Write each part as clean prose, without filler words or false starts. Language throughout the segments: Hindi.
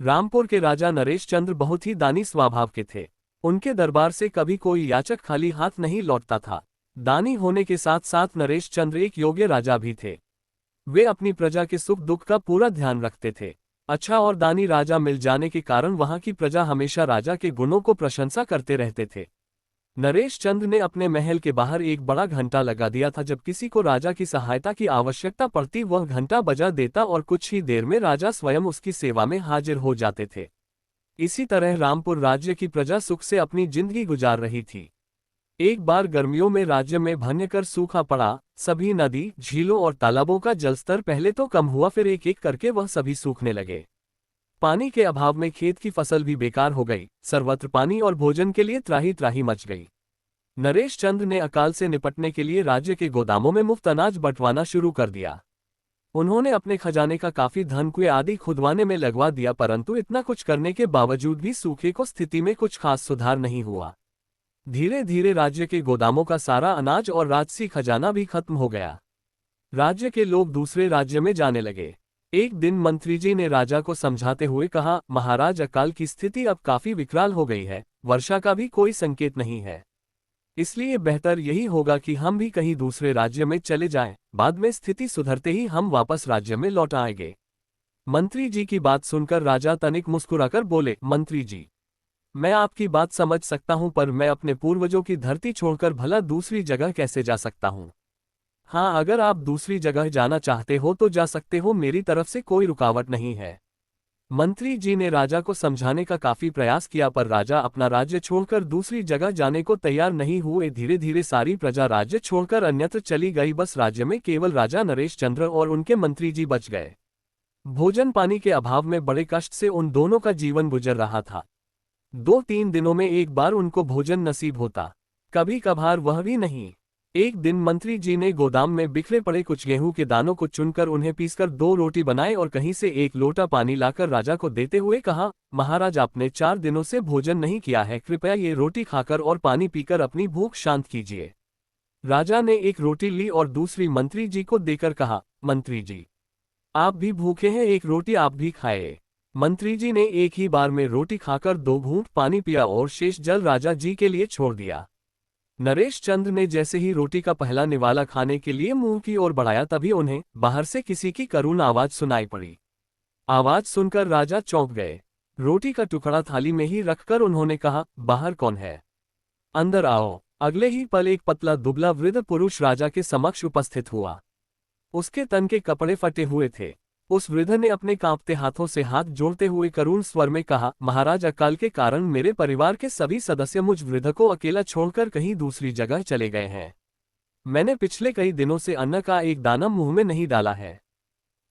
रामपुर के राजा नरेश चंद्र बहुत ही दानी स्वभाव के थे। उनके दरबार से कभी कोई याचक खाली हाथ नहीं लौटता था। दानी होने के साथ साथ नरेश चंद्र एक योग्य राजा भी थे। वे अपनी प्रजा के सुख दुख का पूरा ध्यान रखते थे। अच्छा और दानी राजा मिल जाने के कारण वहां की प्रजा हमेशा राजा के गुणों को प्रशंसा करते रहते थे। नरेश चंद्र ने अपने महल के बाहर एक बड़ा घंटा लगा दिया था। जब किसी को राजा की सहायता की आवश्यकता पड़ती वह घंटा बजा देता और कुछ ही देर में राजा स्वयं उसकी सेवा में हाजिर हो जाते थे। इसी तरह रामपुर राज्य की प्रजा सुख से अपनी जिंदगी गुजार रही थी। एक बार गर्मियों में राज्य में भयंकर सूखा पड़ा। सभी नदी, झीलों और तालाबों का जलस्तर पहले तो कम हुआ, फिर एक एक करके वह सभी सूखने लगे। पानी के अभाव में खेत की फसल भी बेकार हो गई। सर्वत्र पानी और भोजन के लिए त्राही त्राही मच गई। नरेश चंद्र ने अकाल से निपटने के लिए राज्य के गोदामों में मुफ्त अनाज बंटवाना शुरू कर दिया। उन्होंने अपने खजाने का काफी धन कुएं आदि खुदवाने में लगवा दिया, परंतु इतना कुछ करने के बावजूद भी सूखे को स्थिति में कुछ खास सुधार नहीं हुआ। धीरे धीरे राज्य के गोदामों का सारा अनाज और राजसी खजाना भी खत्म हो गया। राज्य के लोग दूसरे राज्य में जाने लगे। एक दिन मंत्री जी ने राजा को समझाते हुए कहा, महाराज, अकाल की स्थिति अब काफी विकराल हो गई है। वर्षा का भी कोई संकेत नहीं है। इसलिए बेहतर यही होगा कि हम भी कहीं दूसरे राज्य में चले जाएं। बाद में स्थिति सुधरते ही हम वापस राज्य में लौट आएंगे। मंत्री जी की बात सुनकर राजा तनिक मुस्कुराकर बोले, मंत्री जी, मैं आपकी बात समझ सकता हूं, पर मैं अपने पूर्वजों की धरती छोड़कर भला दूसरी जगह कैसे जा सकता हूं। हाँ, अगर आप दूसरी जगह जाना चाहते हो तो जा सकते हो, मेरी तरफ से कोई रुकावट नहीं है। मंत्री जी ने राजा को समझाने का काफी प्रयास किया, पर राजा अपना राज्य छोड़कर दूसरी जगह जाने को तैयार नहीं हुए। धीरे धीरे सारी प्रजा राज्य छोड़कर अन्यत्र चली गई। बस राज्य में केवल राजा नरेश चंद्र और उनके मंत्री जी बच गए। भोजन पानी के अभाव में बड़े कष्ट से उन दोनों का जीवन गुजर रहा था। 2-3 दिनों में एक बार उनको भोजन नसीब होता, कभी कभार वह भी नहीं। एक दिन मंत्री जी ने गोदाम में बिखरे पड़े कुछ गेहूं के दानों को चुनकर उन्हें पीसकर 2 रोटी बनाए और कहीं से एक लोटा पानी लाकर राजा को देते हुए कहा, महाराज, आपने 4 दिनों से भोजन नहीं किया है, कृपया ये रोटी खाकर और पानी पीकर अपनी भूख शांत कीजिए। राजा ने एक रोटी ली और दूसरी मंत्री जी को देकर कहा, मंत्री जी, आप भी भूखे हैं, एक रोटी आप भी खाए। मंत्री जी ने एक ही बार में रोटी खाकर 2 घूंट पानी पिया और शेष जल राजा जी के लिए छोड़ दिया। नरेश चंद्र ने जैसे ही रोटी का पहला निवाला खाने के लिए मुंह की ओर बढ़ाया, तभी उन्हें बाहर से किसी की करुण आवाज सुनाई पड़ी। आवाज सुनकर राजा चौंक गए। रोटी का टुकड़ा थाली में ही रखकर उन्होंने कहा, बाहर कौन है, अंदर आओ। अगले ही पल एक पतला दुबला वृद्ध पुरुष राजा के समक्ष उपस्थित हुआ। उसके तन के कपड़े फटे हुए थे। उस वृद्ध ने अपने कांपते हाथों से हाथ जोड़ते हुए करुण स्वर में कहा, महाराज, अकाल के कारण मेरे परिवार के सभी सदस्य मुझ वृद्ध को अकेला छोड़कर कहीं दूसरी जगह चले गए हैं। मैंने पिछले कई दिनों से अन्न का एक दाना मुंह में नहीं डाला है।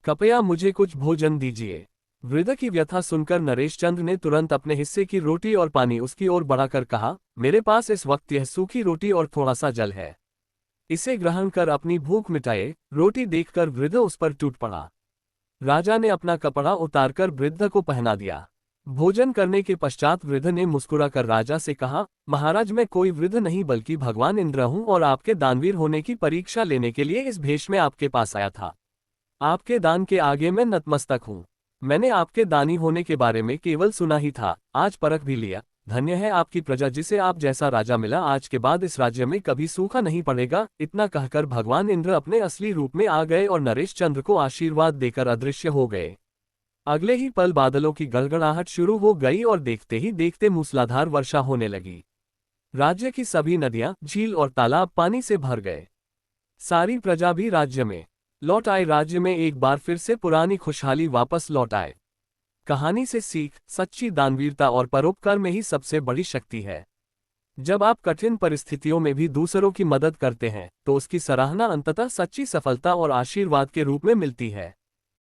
कृपया मुझे कुछ भोजन दीजिए। वृद्ध की व्यथा सुनकर नरेश चंद्र ने तुरंत अपने हिस्से की रोटी और पानी उसकी ओर बढ़ाकर कहा, मेरे पास इस वक्त यह सूखी रोटी और थोड़ा सा जल है, इसे ग्रहण कर अपनी भूख मिटाए। रोटी देखकर वृद्ध उस पर टूट पड़ा। राजा ने अपना कपड़ा उतारकर वृद्ध को पहना दिया। भोजन करने के पश्चात वृद्ध ने मुस्कुराकर राजा से कहा, महाराज, मैं कोई वृद्ध नहीं बल्कि भगवान इंद्र हूं और आपके दानवीर होने की परीक्षा लेने के लिए इस भेष में आपके पास आया था। आपके दान के आगे मैं नतमस्तक हूं। मैंने आपके दानी होने के बारे में केवल सुना ही था, आज परख भी लिया। धन्य है आपकी प्रजा जिसे आप जैसा राजा मिला। आज के बाद इस राज्य में कभी सूखा नहीं पड़ेगा। इतना कहकर भगवान इंद्र अपने असली रूप में आ गए और नरेश चंद्र को आशीर्वाद देकर अदृश्य हो गए। अगले ही पल बादलों की गड़गड़ाहट शुरू हो गई और देखते ही देखते मूसलाधार वर्षा होने लगी। राज्य की सभी नदियां, झील और तालाब पानी से भर गए। सारी प्रजा भी राज्य में लौट आई। राज्य में एक बार फिर से पुरानी खुशहाली वापस लौट आए। कहानी से सीख, सच्ची दानवीरता और परोपकार में ही सबसे बड़ी शक्ति है। जब आप कठिन परिस्थितियों में भी दूसरों की मदद करते हैं तो उसकी सराहना अंततः सच्ची सफलता और आशीर्वाद के रूप में मिलती है।